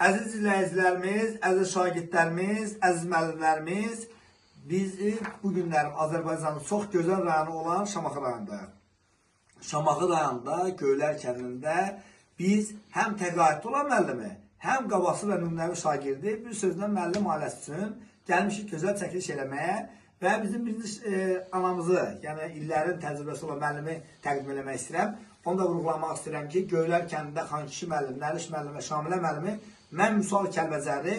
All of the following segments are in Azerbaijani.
Əziz izləyicilərimiz, əziz şagirdlərimiz, əziz müəllimlərimiz, biz bu günlər Azərbaycanın çox gözəl rayonu olan Şamaxı rayondayıq. Şamaxı rayonunda, Göylər kəndində biz həm təqaüddə olan müəllimi, həm qabaqcıl və nümunəvi şagirdi, bir sözlə müəllim ailəsi üçün gəlmişik gözəl çəkiliş eləməyə və bizim anamızı, yəni illərin təcrübəsi olan müəllimi təqdim eləmək istəyirəm. Onu da vurğulamaq istəyirəm ki, Göylər kəndində Xankişi müəllim, Nəriş müəllim və Şamilə müəllimi mən Müsal Kəlbəcəri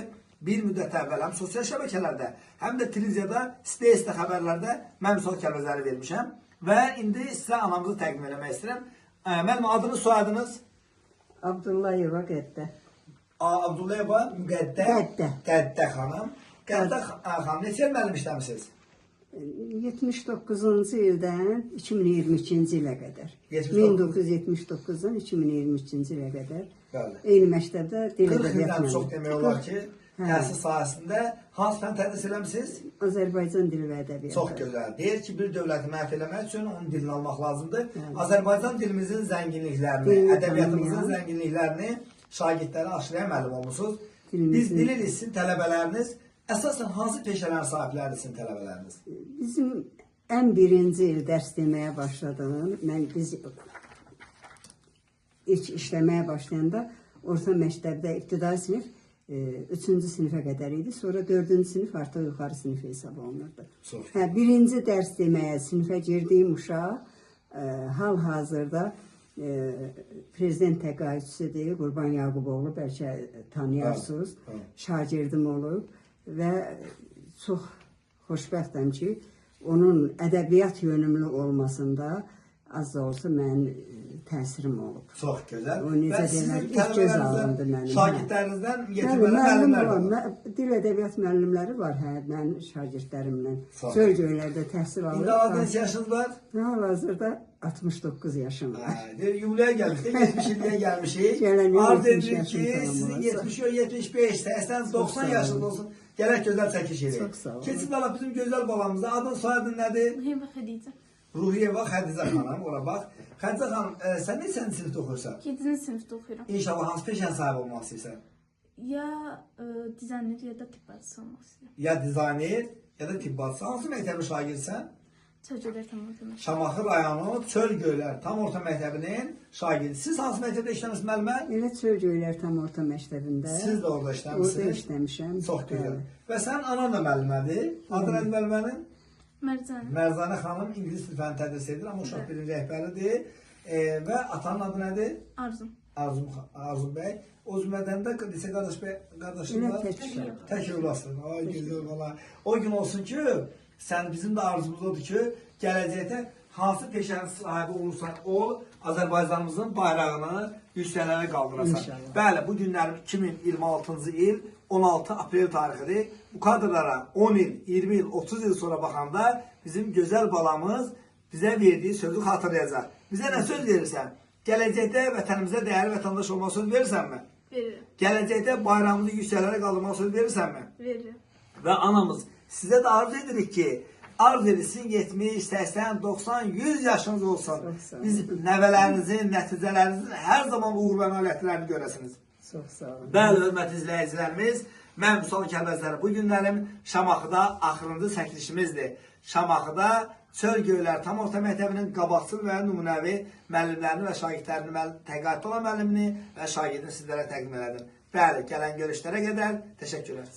bir müddət əvvəl həm sosial şəbəkələrdə, həm də televiziyada, Space'də xəbərlərdə mən Müsal Kəlbəcəri vermişəm və indi sizə anamızı təqdim eləmək istəyirəm. Müəllim, adınız, soyadınız? Abdullayeva Qəddə. Abdullayeva Qəddə xanım. Qəddə xanım, neçə il müəllim işləmişsiniz? 79-cu ildən 2022-ci ilə qədər. 1979-dan 2022-ci ilə qədər. Eyni məktəbdə dil 40 ildən ədəbiyyatı çox demək olar ki, təhsil sahəsində hansı fən tədris eləmişsiniz? Azərbaycan dili və ədəbiyyatı. Çox gözəl. Deyir ki, bir dövləti məhv eləmək üçün onun dilini almaq lazımdır. Azərbaycan dilimizin zənginliklərini, ədəbiyyatımızın zənginliklərini şagirdlərə aşılayan müəllim olmuşsunuz. Biz dil ili sizin tələbələriniz əsasən hansı peşələrin sahibləridir sizin tələbələriniz? Bizim ən birinci il dərs deməyə başladığım, biz ilk işləməyə başlayanda orta məktəbdə ibtidai sinif 3-cü sinifə qədər idi. Sonra 4-cü sinif artıq yuxarı sinif hesab olunurdu. Birinci dərs deməyə sinifə girdiyim uşaq hal-hazırda prezident təqaüdçüsüdür, Qurban Yaquboğlu, bəlkə tanıyarsınız, şagirdim olub və çox xoşbəxtəm ki, onun ədəbiyyat yönümlü olmasında az da olsa mənim təsirim olub. Çox gözəl. Və sizin tələbələrinizdən, şagirdlərinizdən yetirməli müəllimlər var. Dil ədəbiyyat müəllimləri var, mən şagirdlərimlə. Çölgöylərdə təhsil alır. İndi adınız yaşınız var? Hal-hazırda 69 yaşım var. Yubiləyə gəlmişdik, 70 illiyə gəlmişik. Arz edilir ki, sizin 70, 75, 80, 90 yaşınız olsun. Gələk gözəl çəkiş edin. Çox sağ olun. Keçin bala bizim gözəl balamızda. Adın, soyadın nədir? Ruhiyeva Xədicə. Ruhiyeva Xədicə xanım, ora bax. Xədicə xanım, sən neçənci sinifdə oxuyursan? 7-ci sinifdə oxuyuram. İnşallah hansı peşənin sahibi olmaq istəyirsən? Ya dizayner ya da tibb bacısı olmaq istəyirəm. Ya dizayner, ya da tibb bacısı. Hansı məktəbin şagirdsən? Çölgöylər tam orta məktəbi. Şamaxı rayonu Çölgöylər tam orta məktəbinin şagirdi. Siz hansı məktəbdə işləmişsiniz müəllimə? Elə Çölgöylər tam orta məktəbində. Siz də orada işləmişsiniz. Orada işləmişəm. Çox gözəl. Və sənin anan da müəllimədir. Adı nədir müəllimənin? Mərzənə. Mərzənə xanım ingilis dil fəni tədris edir, amma uşaq birinin rəhbəridir. Və atanın adı nədir? Arzum. Arzum bəy. O cümlədən də neçə qardaşım var? Tək övladsın. Ay gözəl bala. O gün olsun ki, bizim də arzumuz odur ki, gələcəkdə hansı peşənin sahibi olursan, ol, Azərbaycanımızın bayrağını yüksəklərə qaldırasan. Bəli, bu günlərim 2026-cı il 16 aprel tarixidir. Bu kadrlara 10 il, 20 il, 30 il sonra baxanda bizim gözəl balamız bizə verdiyi sözü xatırlayacaq. Bizə nə söz verirsən? Gələcəkdə vətənimizə dəyərli vətəndaş olmaq söz verirsənmi? Verirəm. Gələcəkdə bayrağımızı yüksəklərə qaldırmaq söz verirsənmi? Verirəm. Və anamız sizə də arzu edirik ki, arzu edilsin 70, 80, 90, 100 yaşınız olsun. Biz nəvələrinizin, nəticələrinizin hər zaman uğur və nailiyyətlərini görəsiniz. Çox sağ olun. Bəli, hörmətli izləyicilərimiz, mən Müsal Kəlbəcəri. Bu günlərim Şamaxıda axırıncı çəkilişimizdir. Şamaxıda Çölgöylər tam orta məktəbinin qabaqcıl və nümunəvi müəllimlərini və şagirdlərini, təqaüddə olan müəllimini və şagirdini sizlərə təqdim elədim. Bəli, gələn görüşlərə qədər təşəkkürlər.